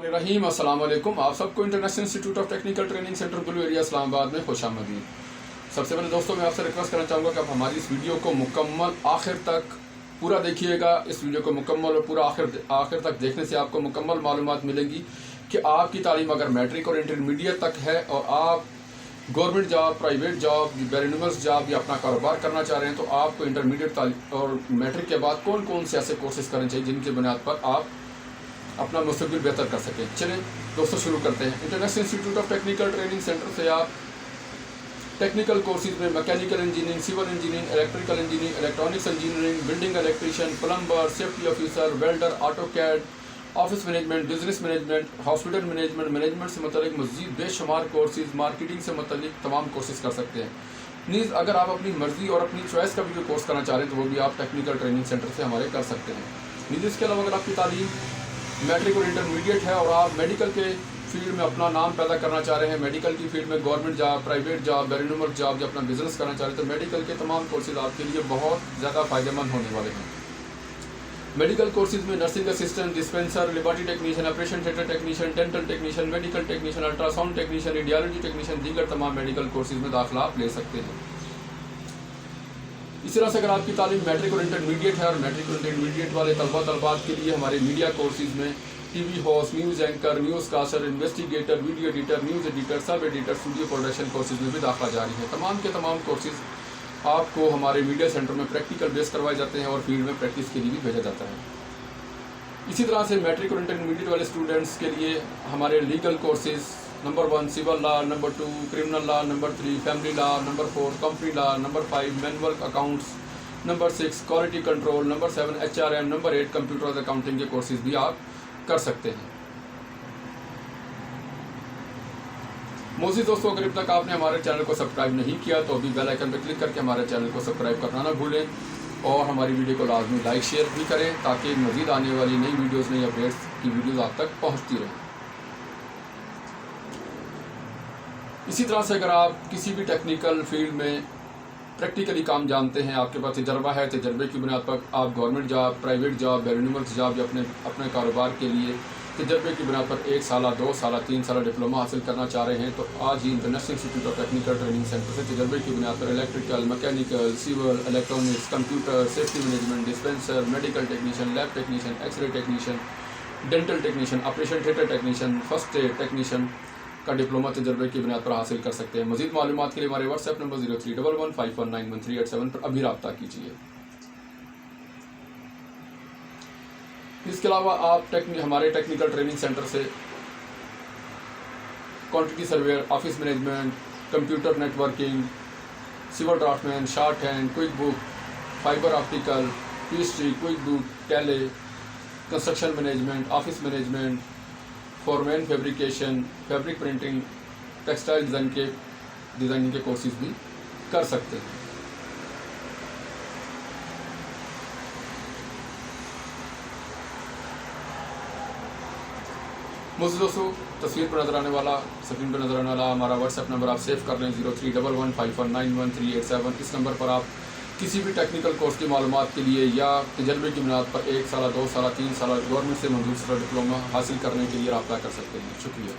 रहीम अस्सलाम वालेकुम। आप सबको international institute of technical training centre blue area Islamabad में खुशामदीद। सबसे पहले दोस्तों मैं आपसे रिक्वेस्ट करना चाहूँगा कि आप हमारी इस वीडियो को मुकम्मल आखिर तक पूरा देखिएगा। इस वीडियो को मुकम्मल और पूरा आखिर तक देखने से आपको मुकम्मल मालूमात मिलेंगी कि आपकी तालीम अगर मैट्रिक और इंटरमीडिएट तक है और आप गवर्नमेंट जॉब, प्राइवेट जॉब, बैरिनमस जॉब या अपना कारोबार करना चाह रहे हैं तो आपको इंटरमीडिएट और मैट्रिक के बाद कौन कौन से ऐसे कोर्सेज करने चाहिए जिनकी बुनियाद पर आप अपना मुस्तकबिल बेहतर कर सकें। चलें दोस्तों शुरू करते हैं। International institute of technical training centre से आप टेक्निकल कोर्सेज में mechanical engineering, civil engineering, electrical engineering, electronics engineering, building electrician, plumber, safety officer, welder, AutoCAD, office management, business management, hospital management से मतलब मज़ीद बेशुमार कोर्सेज, मार्केटिंग से मतलब तमाम कोर्सेज कर सकते हैं। नीज़ अगर आप अपनी मर्ज़ी और अपनी चॉइस का भी कोई कोर्स करना चाह रहे हैं तो वो भी आप टेक्निकल ट्रेनिंग सेंटर से हमारे कर सकते हैं। नीज़ इसके अलावा अगर आपकी तालीम मैट्रिक और इंटरमीडिएट है और आप मेडिकल के फील्ड में अपना नाम पैदा करना चाह रहे हैं, मेडिकल की फील्ड में गवर्नमेंट जॉब, प्राइवेट जॉब, बैरिनमस जॉब या अपना बिजनेस करना चाह रहे हैं तो मेडिकल के तमाम कोर्सेज आपके लिए बहुत ज़्यादा फ़ायदेमंद होने वाले हैं। मेडिकल कोर्सेज में nursing assistant, dispenser, laboratory technician, operation theatre technician, dental technician, medical technician, ultrasound technician, radiology technician, दीगर तमाम मेडिकल कोर्सेज में दाखिला आप ले सकते हैं। इस तरह से अगर आपकी तालीम मैट्रिक और इंटरमीडिएट है और मैट्रिक और इंटरमीडिएट वाले तलबात के लिए हमारे मीडिया कोर्सेज में TV host, news anchor, news caster, investigator, video editor, news editor, sub editor, studio production courses में भी दाखिला जारी है। तमाम के तमाम कोर्सेज आपको हमारे मीडिया सेंटर में प्रैक्टिकल बेस करवाए जाते हैं और फील्ड में प्रैक्टिस के लिए भी भेजा जाता है। इसी तरह से मैट्रिक और इंटरमीडिएट वाले स्टूडेंट्स के लिए हमारे legal courses number 1 civil law, number 2 criminal law, number 3 family law, number 4 company law, number 5 manual accounts, number 6 quality control, number 7 HRM, number 8 computer accounting के कोर्सेज भी आप कर सकते हैं। मोज़ीद दोस्तों अगर अब तक आपने हमारे चैनल को सब्सक्राइब नहीं किया तो अभी बेल आइकन पर क्लिक करके हमारे चैनल को सब्सक्राइब करना ना भूलें और हमारी वीडियो को लाजमी लाइक शेयर भी करें ताकि मज़ीद आने वाली नई वीडियोस, नई अपडेट्स की वीडियोस आप तक पहुंचती रहें। इसी तरह से अगर आप किसी भी टेक्निकल फील्ड में प्रैक्टिकली काम जानते हैं, आपके पास तजर्बा है, तजर्बे की बुनियाद पर आप गवर्नमेंट जॉब, प्राइवेट जॉब, बैरिनमस जॉब या अपने कारोबार के लिए तजर्बे की बुनियाद पर 1 साल, 2 साल, 3 साल डिप्लोमा हासिल करना चाह रहे हैं तो आज ही international institute of technical training centre से तजर्बे की बुनियाद पर electrical, mechanical, civil, electronics, computer, safety management, dispenser, medical technician, lab technician, X ray technician, dental technician, operation theatre technician, first aid technician का डिप्लोमा तजर्बे की बुनियाद पर हासिल कर सकते हैं। मज़ीद मालूमात के लिए हमारे व्हाट्सएप नंबर 0311519138 पर अभी रब्ता कीजिए। इसके अलावा आप हमारे टेक्निकल ट्रेनिंग सेंटर से quantity surveyor, office management, computer networking, civil draftsman, short hand, quick book, fibre optical, PhD, quick book, Tally, construction management, office management, foreman fabrication, fabric printing, textile designing के courses भी कर सकते हैं। मुझे दोस्तों तस्वीर पर नजर आने वाला, स्क्रीन पर नजर आने वाला हमारा व्हाट्सएप नंबर आप सेव कर लें 0311519138। इस नंबर पर आप किसी भी टेक्निकल कोर्स की मालूमात के लिए या तजर्बे की बुनियाद पर 1 साल, 2 साल, 3 साल गवर्नमेंट से मंजूर डिप्लोमा हासिल करने के लिए रब्ता कर सकते हैं। शुक्रिया।